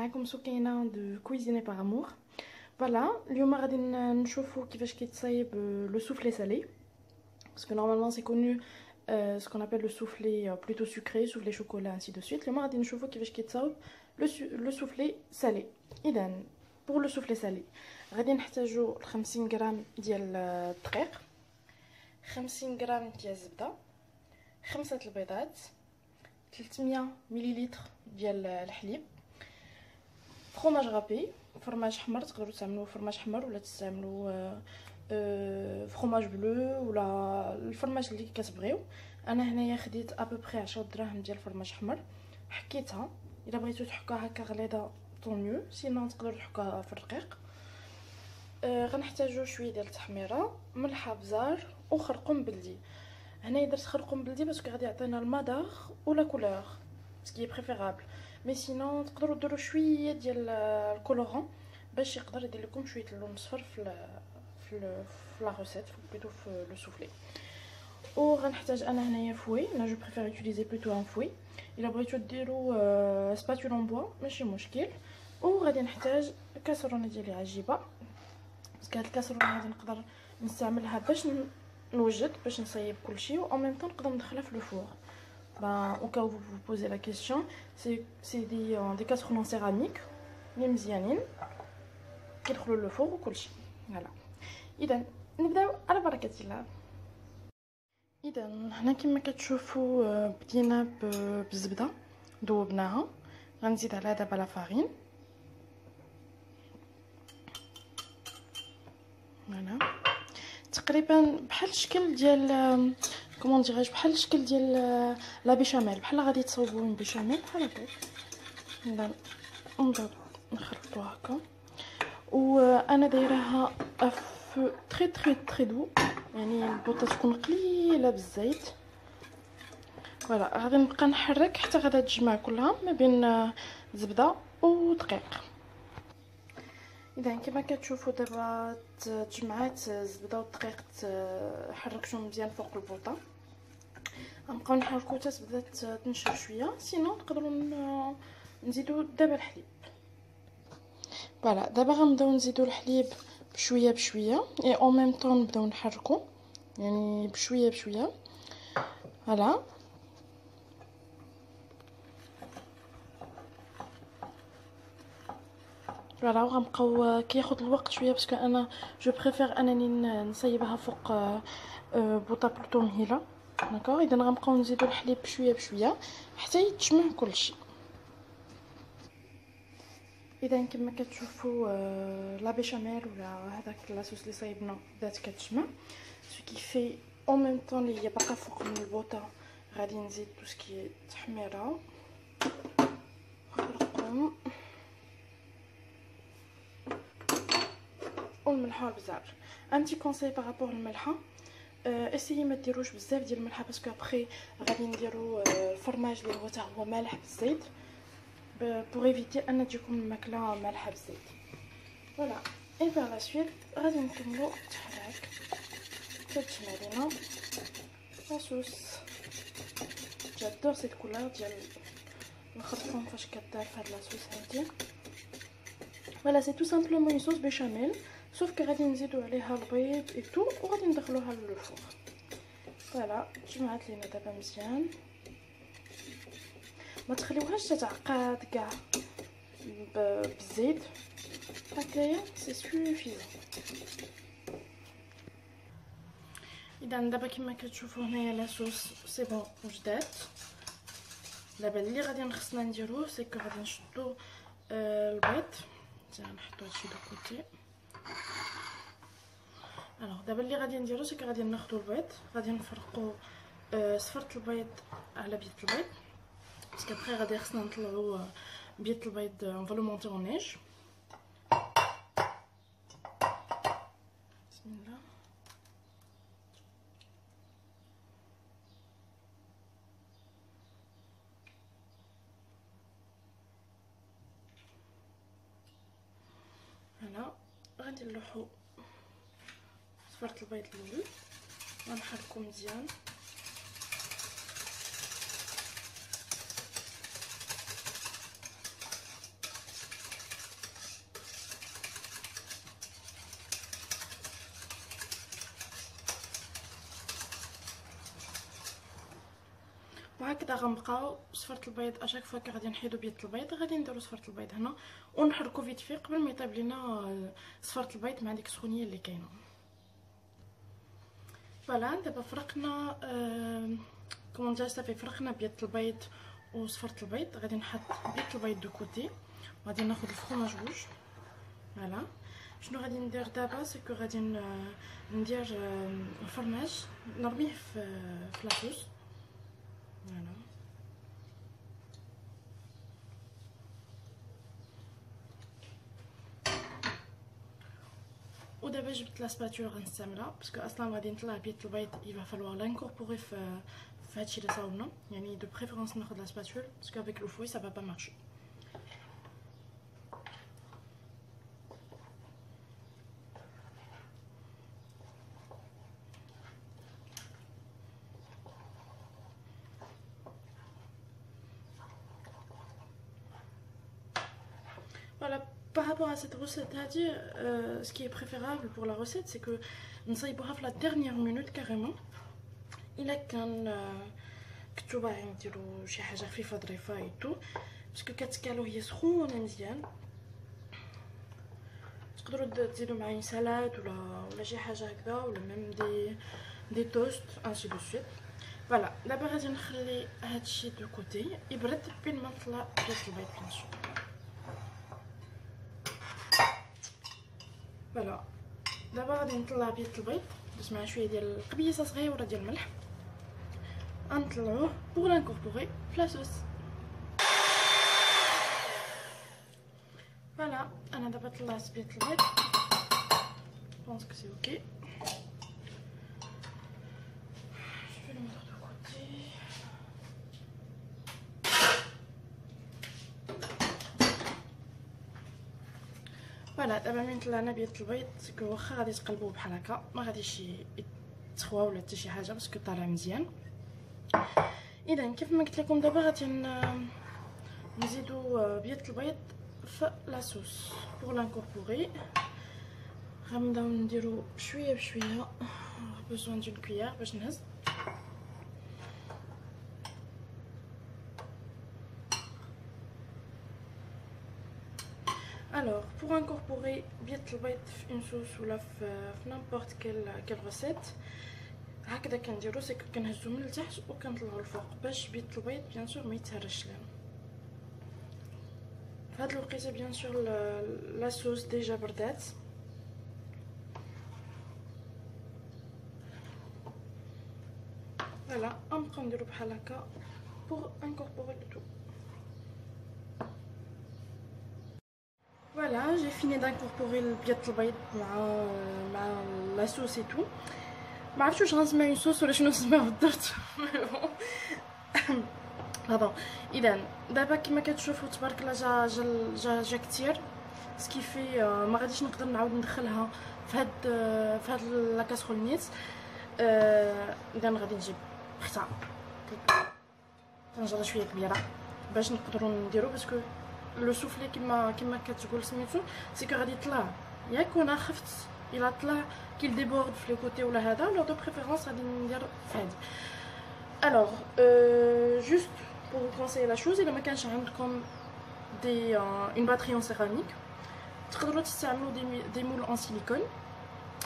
معكم سكينة دو كويزيني باغ امور. فوالا اليوم غادي نشوفوا كيفاش كيتصايب لو سوفلي سالي باسكو نورمالمون سي كونو ce qu'on appelle le soufflé plutôt sucré, soufflé chocolat ainsi de suite. اليوم غادي نشوفوا كيفاش كيتصاوب لو سوفلي سالي. اذا بور لو سوفلي سالي غادي نحتاجو 50 غرام ديال الدقيق، 50 غرام ديال الزبده، 5 البيضات، 300 مليلتر ديال الحليب، فرomاج غابي، فرماج حمر، تقدروا تعملوا فرماج حمر ولا تستعملوا فرomاج بلو ولا الفرماج اللي كتبغيو. انا هنايا خديت ابوبري 10 دراهم ديال الفرماج حمر، حكيتها. الا بغيتو تحكوها هكا غليظه طون ميو، سينون تقدروا تحكوها في الرقيق. غنحتاجو شويه ديال التحميره، ملح ابزار وخرقوم بلدي. هنايا درت خرقوم بلدي باسكو غادي يعطينا المذاق ولا كولور سكي بريفيرابل، مي سينون تقدروا ديروا شويه ديال الكولورون باش يقدر يدير لكم شويه اللون الصفر في لا روسيت بلوتو في لو سوفلي. و غنحتاج انا هنايا فوي، انا جو بريفير يوتيليزي بلوتو ان فوي. الا بغيتو ديروا سباتول اون بوا ماشي مشكل. و غادي نحتاج كاسرونه ديالي عجيبه باسكو هاد الكاسرونه غادي نقدر نستعملها باش نوجد باش نصايب كلشي، و ان ميم طون نقدر ندخلها في لو فور. au cas où vous vous posez la question, c'est des casseroles en céramique اللي مزيانين كيدخلوا لو فور وكلشي. فوالا اذا نبداو على بركه الله. اذا هنا كما كتشوفوا بدينا بالزبده ذوبناها، غنزيد عليها دابا لا فارين. فوالا تقريبا بحال الشكل ديال كومون ديراج، بحال الشكل ديال لا بيشاميل، بحال غادي تصاوبوا من بيشاميل بحال هكا. نبداو نخلطوها هكا، وانا دايراها افو تري تري تري دو، يعني البوطه تكون قليله بالزيت. فوالا غادي نبقى نحرك حتى غادا تجمع كلها ما بين زبده ودقيق. اذا كما كتشوفوا دابا تجمعات الزبده والدقيق، حركتهم مزيان فوق البوطه. غنبقاو نحركو حتى تبدا تنشف شويه، سينو نقدروا نزيدو دابا الحليب. فوالا دابا غنبداو نزيدو الحليب بشويه بشويه اي او ميم طون نبداو نحركو يعني بشويه بشويه. فوالا فوالا وغنبقاو كياخد الوقت شويه باسكو انا جو بريفير انني نصيبها فوق بوطه بلوطو مهيله. داكوغ اذا غنبقاو نزيدو الحليب بشويه بشويه حتى يتجمع كلشي. اذا كما كتشوفوا لا بيشاميل ولا هذاك لاصوص اللي صايبنا بدات كتجمع، سو كي في او ميم طون اللي هي باقا فوق من البوطه غادي نزيد توسكي تحميره، خرقوم والملحه والبزار. ان تي كونساي بارابور الملحه، اسيي ما ديروش بزاف ديال الملحه باسكو ابري غادي نديرو الفرماج اللي هو حتى هو مالح بالزيت pour éviter ان تجيكم الماكله مالحه بزيت. فوالا اي بار لا سويت غادي نكملو التحراك كتجمع لينا لاصوص. جادور سيت كولور ديال الخرطوم فاش كدار في هاد لاصوص هادي. فوالا سي تو سامبلومون اون صوص بيشاميل سوف كي غادي نزيدو عليها البيض اي تو وغادي ندخلوها للفور. فوالا جمعت لينا دابا مزيان، ما تخليوهاش تتعقد كاع بالزيت هكايا سي سوفيزون. اذا دابا كما كتشوفوا هنايا لاصوص سي بون وجدات. دابا اللي غادي خصنا نديروه سي كو غادي نشدو البيض، نحطو هادشي دو كوتي. الوغ دابا اللي غادي نديرو سي كو غادي ناخدو البيض، غادي نفرقو صفرة البيض على بيض البيض باسكو ابري غادي خصنا نطلعو بيض البيض اون فالو مونتي اون نيج. بسم الله. هنا غادي نلوحو صفرة البيض الاول ونحركو مزيان. وهكذا غنبقاو صفرة البيض اشاك فوا كي غادي نحيدو بيض البيض غادي نديرو صفرة البيض هنا ونحركو فيت في قبل ما يطيب لينا صفرة البيض مع ديك السخونيه اللي كاينه. فوالا دابا فرقنا كومون دير صافي فرقنا بيض البيض وصفرة البيض. غادي نحط بيض البيض دو كوتي وغادي ناخذ الفرماج بوج. فوالا شنو غادي ندير دابا سكو غادي ندير الفرماج نرميه في لاصوص. فوالا ودابا جبت لا سباتول غنستعملها باسكو اصلا غادي نطلع بيض البيض يبا فالوار لانكوربوري في هادشي اللي صاوبنا، يعني دو بريفيرونس ناخذ لا سباتول باسكو افيك لو فوي سا با با مارشي. Voilà, par rapport à cette recette, ce qui est préférable pour la recette, c'est que nous allons la dernière minute carrément. Il a qu'un que tu vas نديرو شي حاجه خفيفه ظريفه ايتو باسكو كتكالو هي سخونه مزيان. تقدروا تزيدوا معاه سلطه ولا شي حاجه هكذا ولا ميم دي توست انسي دو سويت. فوالا دابا غادي نخلي هادشي دو كوتي يبرد بين ما نطلع بيض البيض بيان سور. فوالا دابا غادي نطلع بيض البيض درت معاه شويه ديال قبيصه صغيره ديال الملح غنطلعوه بوغ لانكوربوري في لاصوص. فوالا انا دابا طلعت بيض البيض بونس كو سي اوكي. فوالا دابا من طلعنا بيض البيض سكو واخا غادي تقلبوه بحال هكا ما غاديش يتخوا ولا حتى شي حاجه باسكو طالع مزيان. اذا كيف ما قلت لكم دابا غادي نزيدو بيض البيض في لاصوص بوغ لانكوربوري. غنبداو نديرو بشويه بشويه بوزوان دون كويير باش نهز. Alors, pour incorporer بيض البيض في une sauce ولا في n'importe quelle recette هكذا كنديرو سكو كنهزو من التحت وكنطلعو الفوق باش بيض البيض بيان سور ما يتهرش لنا. في هاد الوقيته بيان سور لا صوص ديجا بردات. فوالا غنبقاو نديرو بحال هكا pour incorporer le tout. Voilà, j'ai fini d'incorporer le بيض البيض مع la sauce et tout. ما عرفتش واش غنسميها اون صوص ولا شنو نسميها بالضبط. بابا اذا دابا كما كتشوفوا تبارك الله جا كثير سكيفي ما غاديش نقدر نعاود ندخلها في هاد لا كاسرول نيت. اذا غادي نجيب ختا طنجره شويه كبيره باش نقدروا نديرو باسكو لو سوفلي كما كتقول سميتو سيكو غادي يطلع ياك وانا خفت الا طلع كيل ديبورد في لي كوتي ولا هذا لو دو بريفيرونس غادي ندير في هادي. الوغ جوست pour vous conseiller la chose الا ما كانش عندكم دي اون باتري اون سيراميك تقدروا تستعملوا دي مول اون سيليكون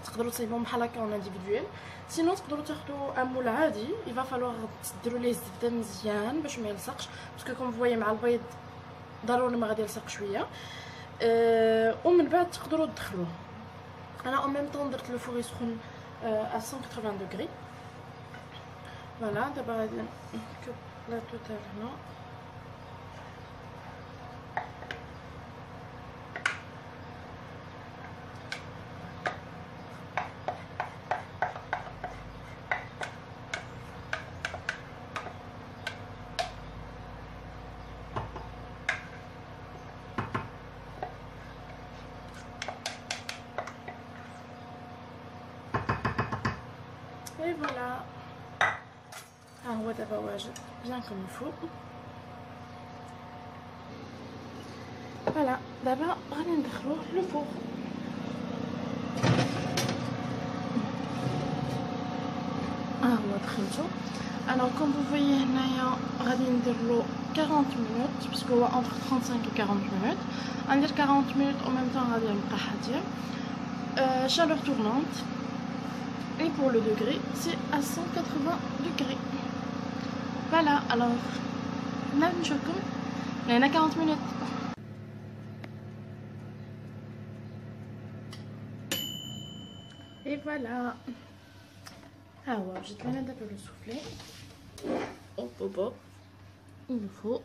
تقدروا تصايبهم بحال هكا اون انديفيدويل. سينو تقدروا تاخذوا ان مول عادي يفا فالوغ تديروا ليه الزبده مزيان باش ما يلصقش باسكو كوم فوايي مع البيض ضروري ما غادي يلصق شويه. ومن بعد تقدروا تدخلوه. انا اون ميم طون درت لو فور يسخن à 180 degrés. فوالا دابا غادي نكب لاطو تاعنا et voilà. ها هو دابا واجد بيان كوم الفو. فوالا دابا غادي ندخلوه لو فوغ. ها هو دخلتو Alors comme vous voyez هنايا غادي ندير له 40 minutes puisque هو entre 35 et 40 minutes. غندير 40 minutes en même temps غادي نبقى حاضر. Chaleur tournante. Et pour le degré, c'est à 180 degrés. Voilà, alors même chocolat, il y en a 40 minutes. Et voilà. Ah ouais, j'ai bien un peu le souffler. Hop, hop, hop. Il me faut.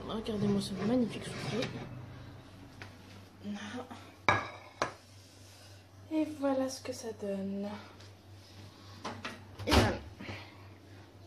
Regardez-moi ce magnifique soufflet. Et voilà ce que ça donne. Et voilà.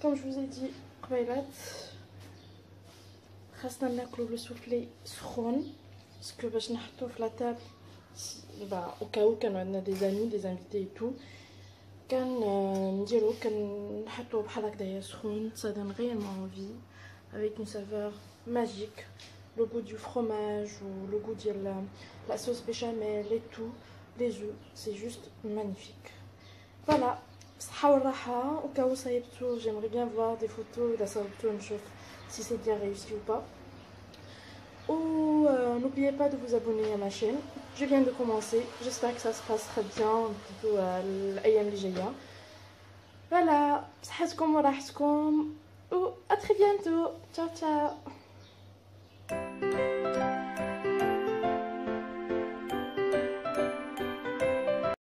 Comme je vous ai dit, خاصنا ناكلو le soufflé سخون parce que باش نحطوه في la table au cas où كانوا عندنا des amis des invités et tout نديرو كنحطوه بحال هكذايا سخون. Ça donne réellement envie avec une saveur magique, le goût du fromage ou le goût de la sauce béchamel et tout, les œufs, c'est juste magnifique. Voilà. Au cas où ça y est tout, j'aimerais bien voir des photos de la sauce, si c'est bien réussi ou pas. Ou n'oubliez pas de vous abonner à ma chaîne. Je viens de commencer, j'espère que ça se passera bien plutôt à l'ayam اللي جايه. Voilà, صحتكم وراحتكم, ou à très bientôt. Ciao ciao.